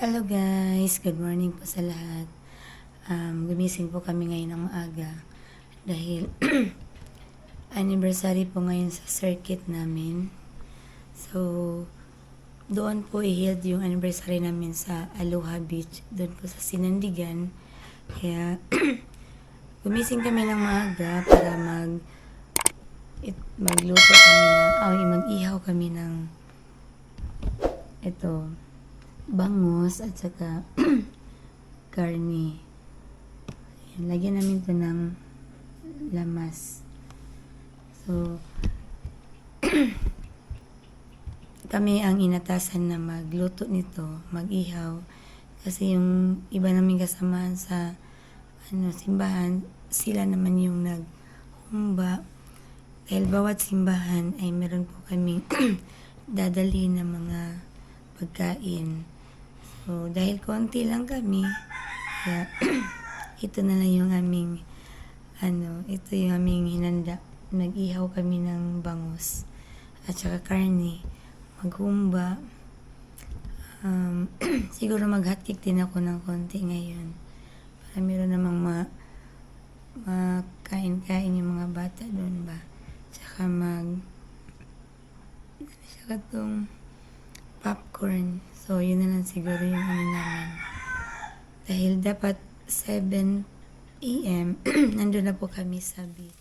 Hello guys, good morning po sa lahat. Gumising po kami ngayon ng maaga dahil anniversary po ngayon sa circuit namin. So, doon po i-held yung anniversary namin sa Aloha Beach, doon po sa Sinandigan. Kaya, gumising kami ng maaga para magluto kami mag-ihaw kami ng bangus at saka karne. Ayan, lagyan namin ito ng lamas. So, kami ang inatasan na magluto nito, mag-ihaw. Kasi yung iba namin kasamahan sa simbahan, sila naman yung naghumba. Dahil bawat simbahan ay meron po kaming dadalhin ng mga pagkain. So, dahil konti lang kami, kaya ito na lang yung aming ito yung aming hinanda. Nag-ihaw kami ng bangus at saka karne. Maghumba. Siguro mag-hotcake din ako ng konti ngayon. Para meron namang makain-kain yung mga bata doon ba. Tsaka tong popcorn. So, yun na lang siguro yung namin. Dahil dapat 7 a.m. nandun na po kami sa beach.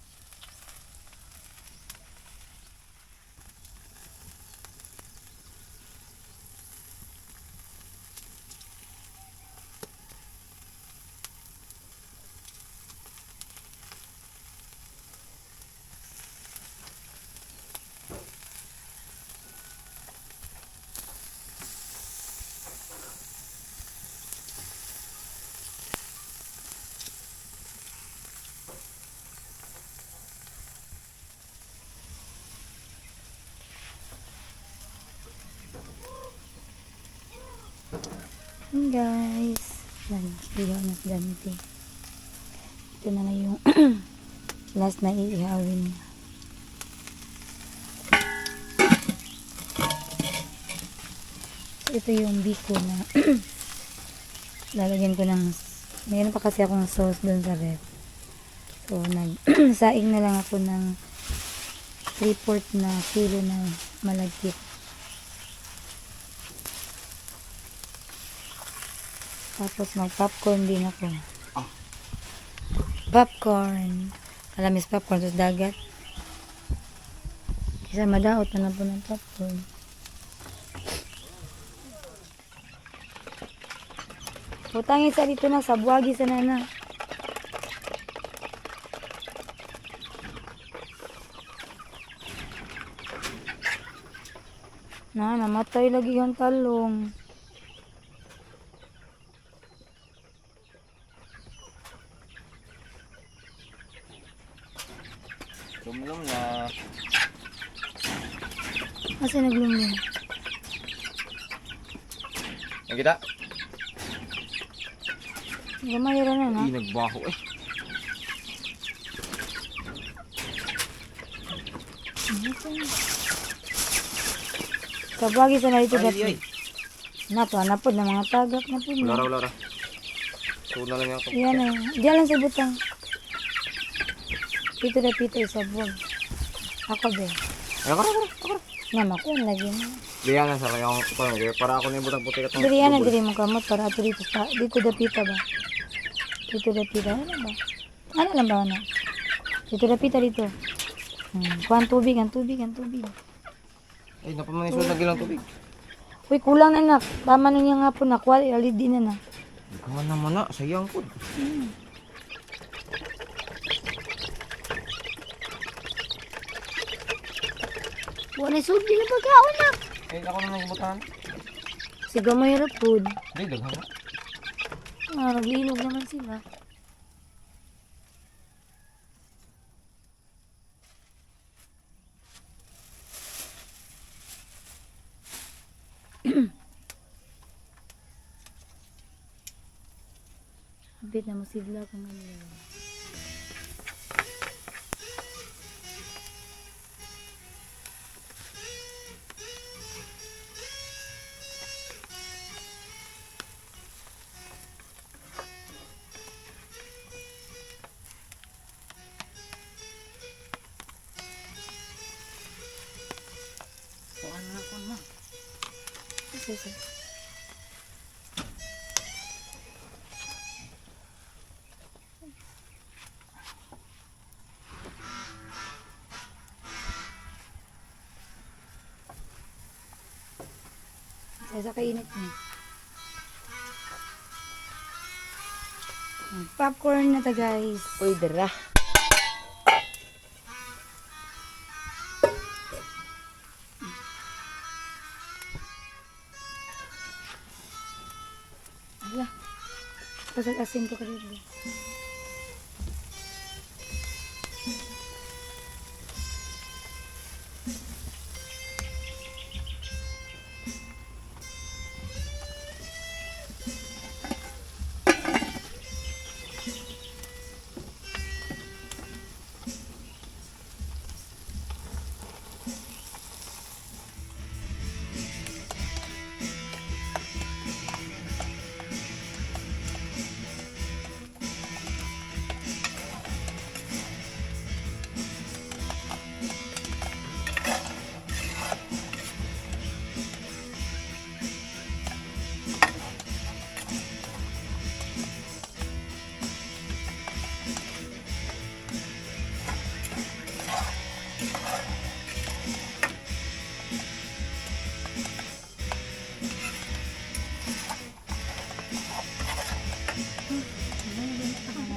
Hey guys, nagsigaw na ganti. Ito na lang yung last na iihawin niya. So, ito yung biko na lalagyan ko ng, mayroon pa kasi akong sauce doon sa ref. So, saing na lang ako ng 3/4 na kilo na malagkit. Tapos mag-popcorn din ako. Popcorn. Kalamis popcorn sa dagat. Isa madaot na lang po ng popcorn. Putangin sa dito na, sa buwagi sa nana. Namatay lagi yung talong. Lumlum na. Kasi naglumlum. Yang kita? Gamayara na na. Hindi nagbaho eh. Kabagi sa na ito Ay, dati. ay. Napod na mga tagak na po. Wala. So na lang ako. Yan na. Diyan lang sa butang. Pito na pito sa buwag. Ako be. Ay, ako. Namakuan lagi mo. Diyan na sa kanya para ako na yung butang puti ka. Diri yan na diri mo kamot para ato dito. Dito da pita ba? Dito da pita. Ano ba? Ano lang ba ano? Dito da pita dito. Kuhan tubig. Ay, napamanisod na gilang tubig. Uy, kulang na nak. Tama na niya nga po na. Kuwali, alidi na na. Ikaw naman na, sayang po. Wala sudi na pagkaon na. Eh, ako na lang butahan. Siga may rapod. Hindi, daghan na. Naglinog naman sila. Habit na mo sigla kung ano. susi. Sa kainit niya. Popcorn na ta guys. Uy, dara. Ala. Pasag asin ko kadito.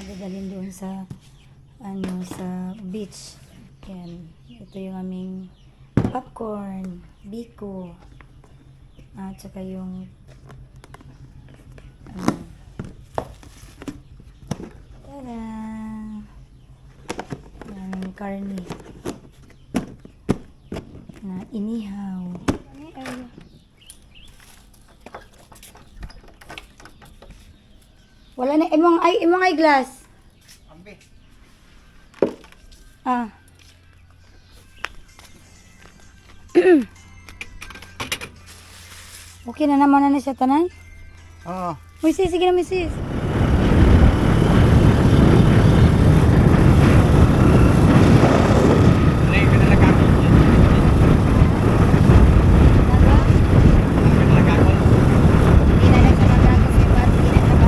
Dadalhin doon sa sa beach. Yan. Ito yung aming popcorn, biko, at saka yung tada! Yung karne na inihaw. Wala na imong eyeglass. Ambi. Ah. Okay na naman na siya tanan? Oo. Misis, sige na misis. Hindi ka na nagkakon. Hindi ka na nagkakon. Hindi na siya magkakos kay Pat. Hindi na siya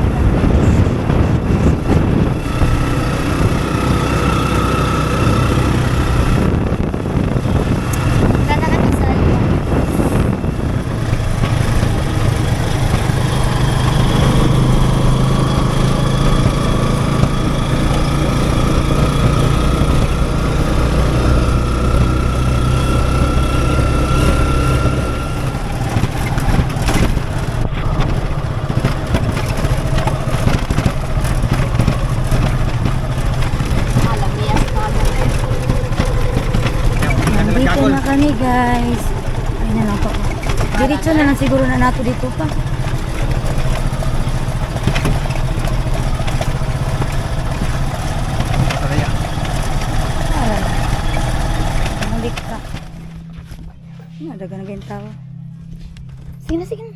Tana ka na sa iyo. Nandito na kami guys. Ay na lang po. Diretso na lang siguro na nato dito pa. Saraya. Alam. Malik ka. Nadaga na ganyan tao. Sige na, sige na.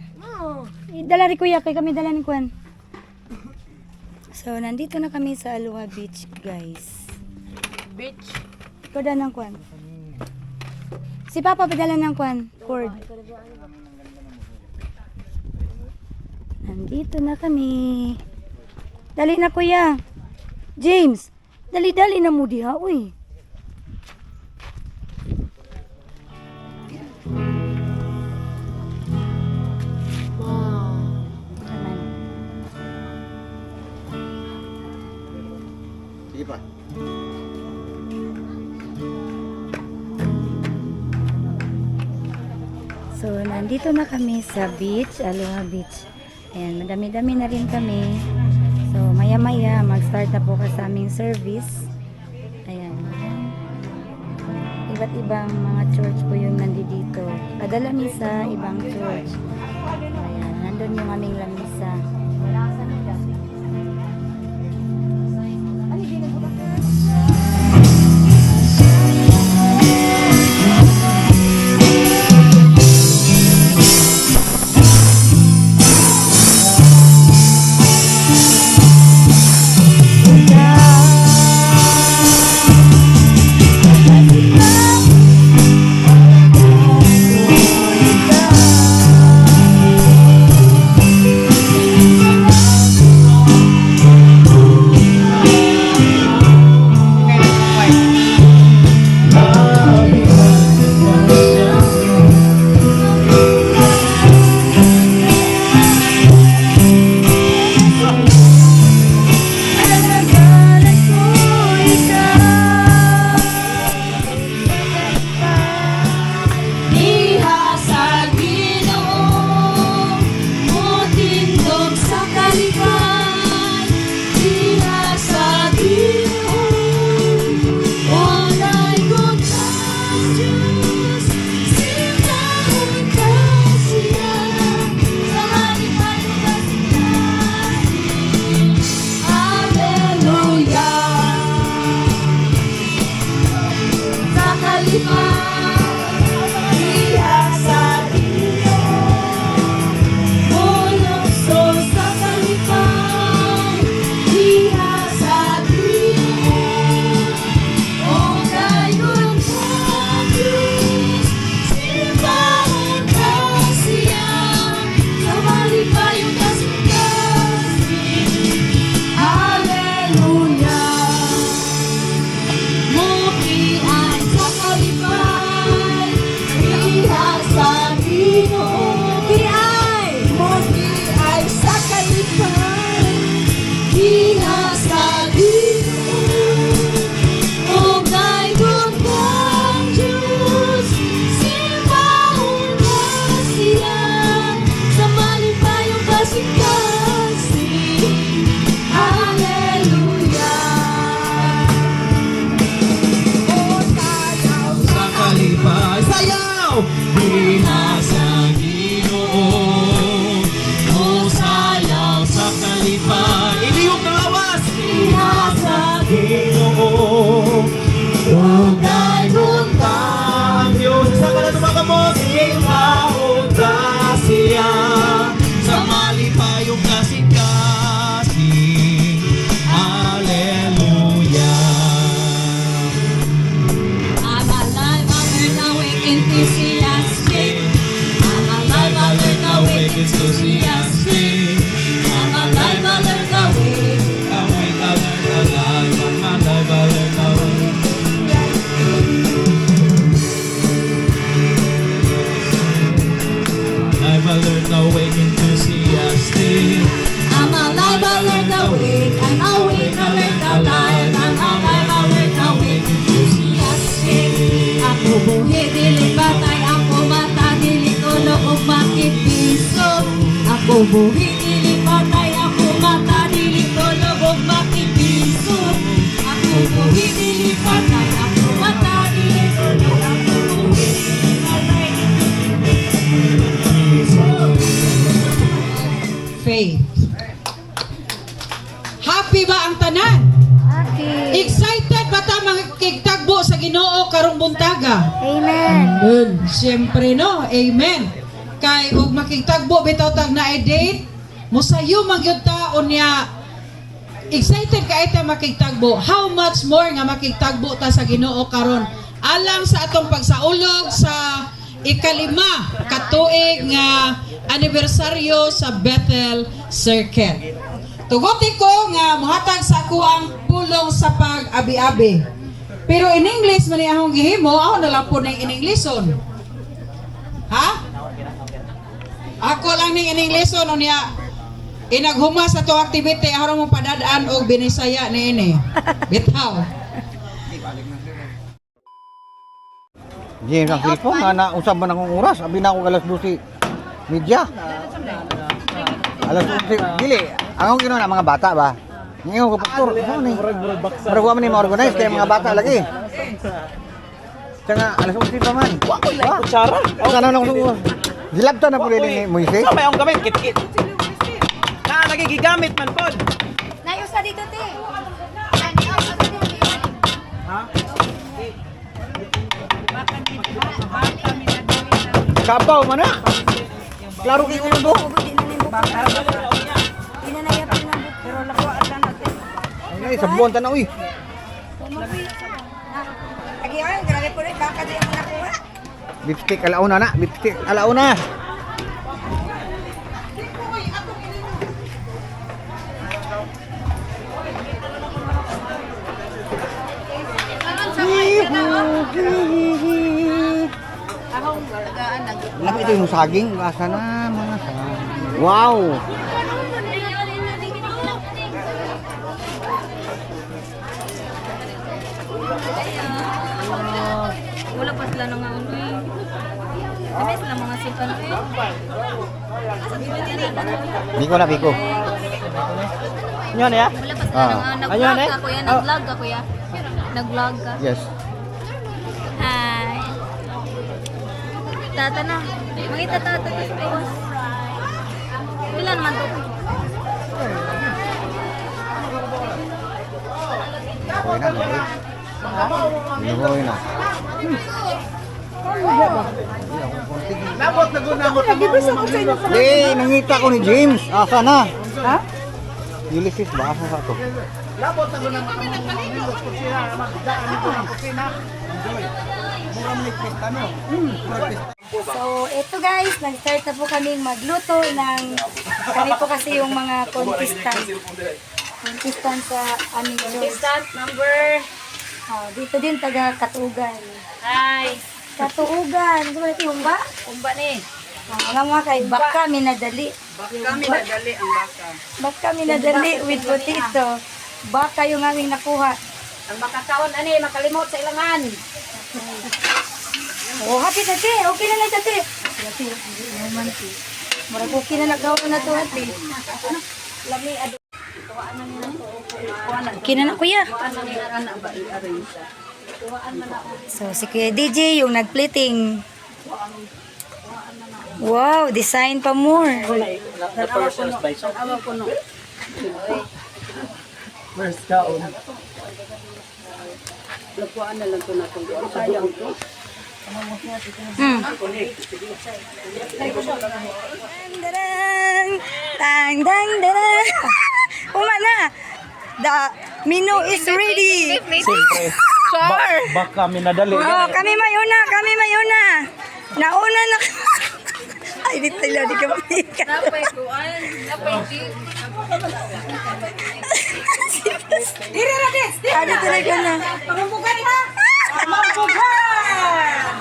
Dala rin kuya, kay kami dala ni Kwan. So, nandito na kami sa Aloha Beach, guys. Bitch. Pada ng Kwan. Si Papa padala ng Kwan. Cord. Nandito na kami. Dali na kuya. James, dali-dali na mo diha, uy. Sige pa. So, nandito na kami sa beach, Aloha Beach. Ayan, madami-dami na rin kami. So, maya-maya, mag-start na po ka sa aming service. Ayan. Iba't ibang mga church po yung nandito. Kada lamisa, ibang church. Ayan, nandun yung aming lamisa. buhili patay ako mata dili ko lubog makikisod. Ako buhili patay ako mata dili ko lubog Faith. Happy ba ang tanan? Happy. Excited ba ta makikitagbo sa Ginoo karong buntaga? Amen. Siyempre no, amen. Kay ug makitagbo bitaw tag na date, musayo magyud taon niya. Excited ka ita makitagbo. How much more nga makitagbo ta sa Ginoo karon alang sa atong pagsaulog sa ikalima katuig nga anibersaryo sa Bethel Circle. Tugotin ko nga muhatag sa ako ang pulong sa pag-abi-abi. Pero in English man akong gihimo, ako na lang po na in Englishon. Ha? Ako lang ning in Englishon o niya inaghuma sa to activity aron mo padadaan og binisaya niini. Bitaw. James, ang cellphone nga na usab man akong oras. Abi na ako alas 12 media. Alas 11 dili. Ang akong na mga bata ba? Ngayon ko pastor. Ano ni? Pero wa man ni ma-organize kay mga bata lagi. Tsaka alas 11 pa man. Wa ko lang kutsara. Ang ano nang dilabta na puli ni Moise. Sa may ang gamit kit-kit. Na nagigigamit man pod. Nayusa dito, te. Kabaw man na. Klaro kay ulo do. Ay, sabon ta na uy. Lipstick alauna na, lipstick alauna. Ano ito yung saging? Asa na mga saging? Wow! Wala pa sila nang ano eh. Kami sila mga sipan eh. Biko na, biko. Nyon ya? Wala pa sila nang Ayun, nag-vlog eh. ako yan. Nag-vlog ako yan. Nag-vlog ka. Yes. Hi. Tata na. Makita tata ka sa iwas. Wala naman to. Okay na, okay. Inuhoy na. Eh, nangita ko ni James. Asa na? Ha? Ulysses ba? Asa sa to? So, ito guys, nag-start na po kaming magluto ng, kami po kasi yung mga contestant sa aming church. Contestant number. Dito din, taga Katuugan. Hi. Katuugan, ano ba yung ba? Kumba ni. Nga mga kay baka minadali. Baka minadali ang baka. Baka minadali with potato. Baka yung aming nakuha. Ang makakaon ani makalimot sa ilangan. Oh, happy na te. Okay na na te. Happy. Naman te. Murag okay na nagawa na to happy. Lami ado. Okay na na kuya. So, si Kuya DJ yung nag-plating. Wow, design pa more. The person's by so. Where's kaon? Darang, tang, dang, darang. Umana. The menu is ready. Siyempre. Baka minadali. Oh, kami mayuna, kami mayuna. Nauna na. Ay, di tayo, di ka matika. Napay kuan, napay di. Diri na, Des. Ano talaga na? Pamumbugan ha. Pamumbugan.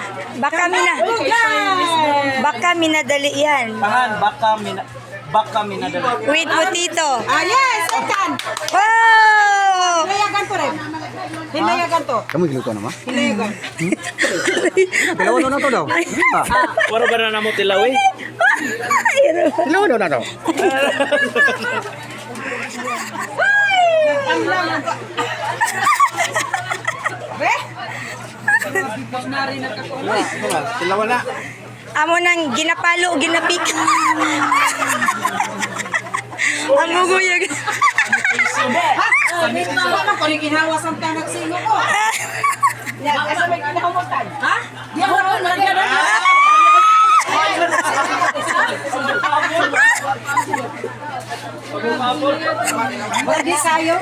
Baka minadali yan. Tahan, baka minadali. With potato. Yes, second. Oh! Hinayagan ko rin. Hinayagan to. Kamu giluto na ma? Hinayagan. Dalawa na to daw. Wala ba na namo tilaw eh? Luno na to. Sila wala. Amo nang ginapalo, ginapik. Amo guyag. Ano ko rin ginawa sa tanag singo ko? Asa may kinahamutan? Ha? Di ako naman magkana. Wadi sayo.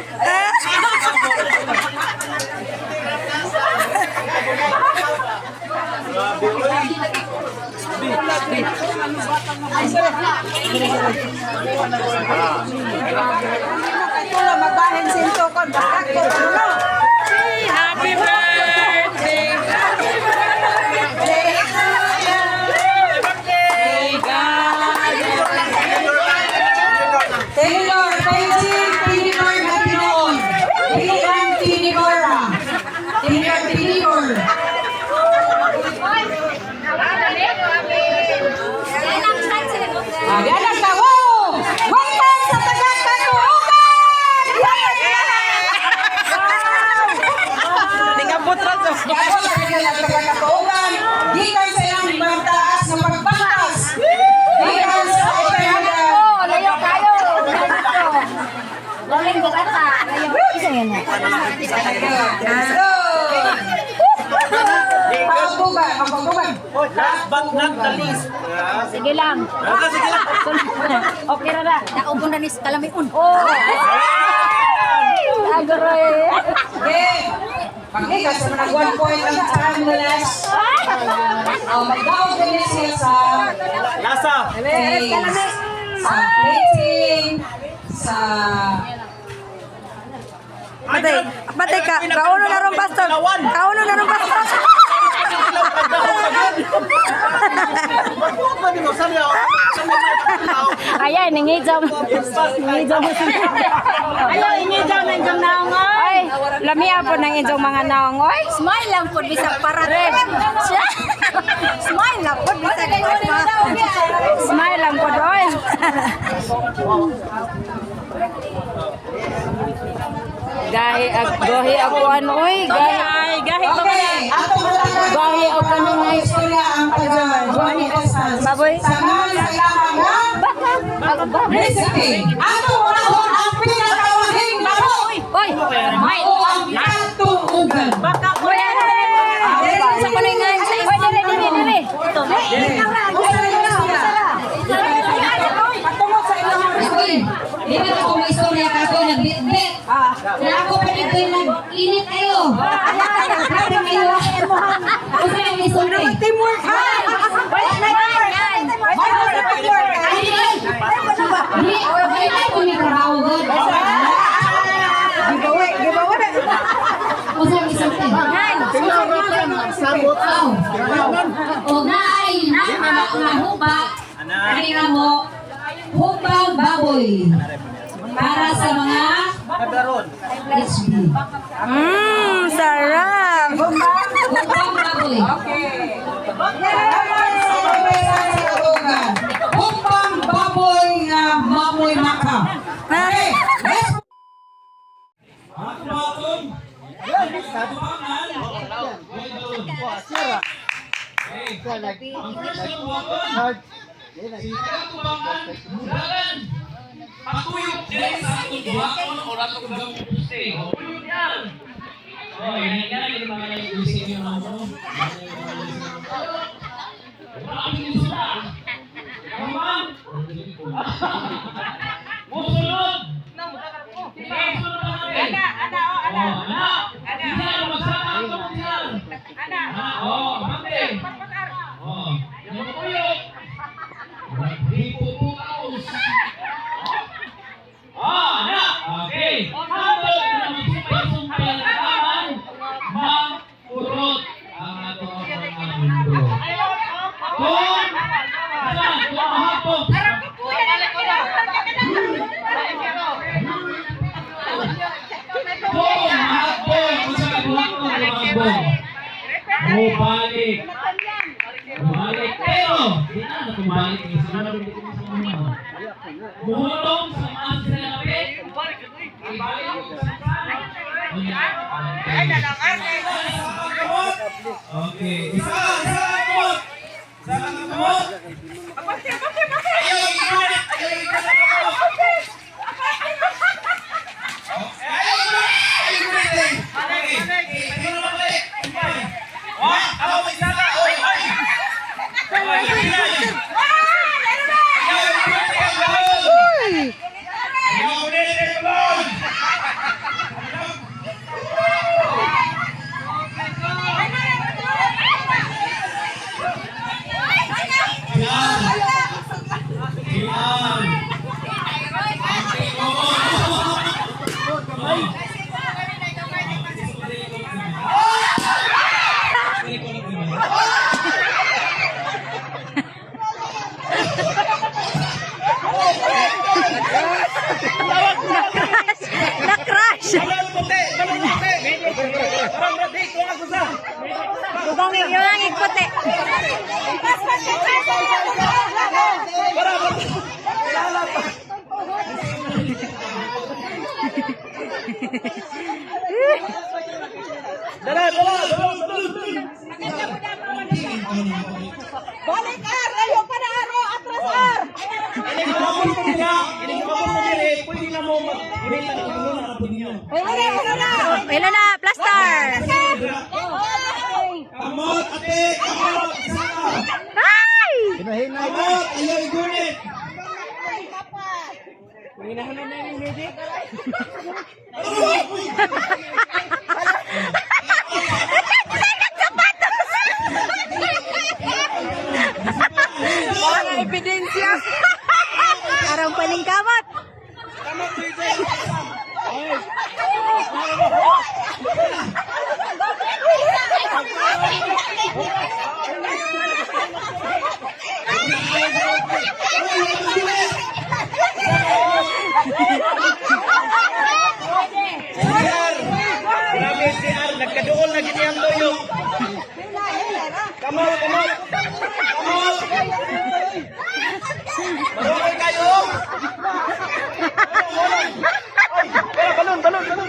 Ito magbahin sinto kon bakit ko no? Happy birthday. Happy birthday. Taylor, Beijing, Tinibor, Matinoon. Bilang Tinibora. Tinibor. Ada ka, wow! Welcome sa Tagakatuugan! Tingabot ra to. Gabon sa Tagakatuugan, gikan sa ilang magtaas na pagbakas. Gikan sa Tagakatuugan. Layo kayo. Galing ko kata. Layo. Isa yan na. Pagtugan. Last but not the least. Sige lang. Sige lang. Okay ra na. Naubon na ni kalamiun. Oh. Agoy. Okay. Pagkikas sa mga 1 point ang timeless. Mag-down din siya sa Lasa. place, sa plating, sa... Patay ka. Kauno na ron pastor. Kauno na ron pastor. Ayan, nangijam. Nangijam. Ayaw, inijam ng ijam naongoy. Ay, lamia po ng ijam mga naongoy. Smile lang po, bisag parating. Smile lang po, bisag parating. Smile lang po, doy. Gahi ako anoy, gahi Okay, ato matanggal Gahi ako kanang ang istorya ang taga-Johnny Essence. Baboy. Sa mga kailangan na recipe. Ato unahon ang pinakawahing laro. Oy, Mao ang katuugan. sa kuningan sa oy dire. Patungod sa ilang recipe. Di ba ako may istorya ka ako nagbitbit? Na ako pa dito yung nag-init kayo. Grabe kayo. Ako sa yung istorya. Teamwork ha! Di, okay ko may trabaho good. Giveaway na. Ako sa yung istorya. O na ay nahuba. Kanina mo, hubang baboy. Para sa mga HB. Sarap. Hubang baboy. Humpang baboy nga mamoy maka. Okay, let's Patuyok din sa atong buhaton o ratong gamuste. Patuyok yan. Okay, nangyari yung mga nag-isip yung mga ano. Wala kami isda. Kamang. Musunod. Sige, sunod na namin. Ana. Hindi na magsama ang kamunyan. Ana. Mante. Yung patuyok. Hipopotamus. Na! Okay! Habang na magsumpay-sumpay na naman, mag-urot ang atong mga mundo. Kung mahapok, kung mahapok Buhutong sa mga sila na pe. Ibalik ang okay. Isa lang kamot. Isa lang kamot. Ayaw, ikunit. Ayaw, ikunit. Bubangin yung ang ikuti. Balik ar, ayo pa na aro, atras ar. Ano na, plaster. Kamot, ate! Kamot! Isa ka! Ay! Hinahinay. Kamot! Ayaw, ikunit. Mga ebidensya. Arang paningkamot. Grabe si Ar, nagkaduol na gini ang loyo. Kamot, kamot. Kamot. Marunong kayo. Ay, balon, balon, balon.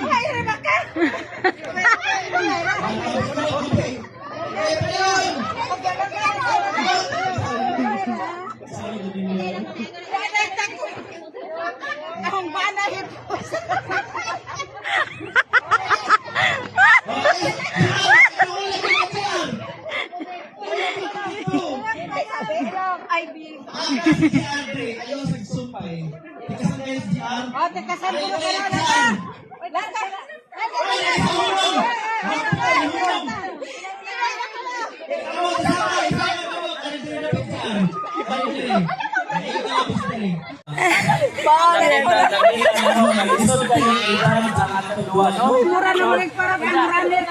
Ang bana ito. Ayaw, nagsumpay. Tikasan kayo si GR. O, tekasan ko na na. Mura na ulit para panguranin.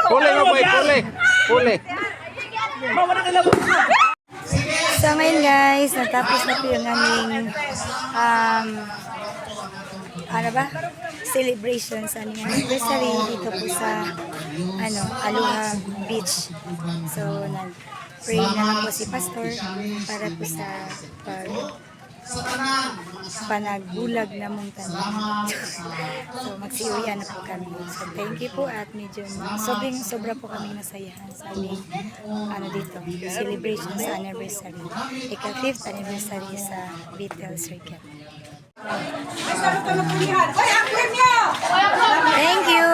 Puli mo boy, puli. Puli. So ngayon guys, natapos na po yung aming celebration sa aming anniversary dito po sa Aloha Beach. So nag-pray na lang po si Pastor para po sa panagbulag na mong tanan. So magsiuwian na po kami. So thank you po at medyo sobra po kami nasayahan sa aming dito, celebration sa anniversary. Ika-5th anniversary sa Betel Circuit. Thank you!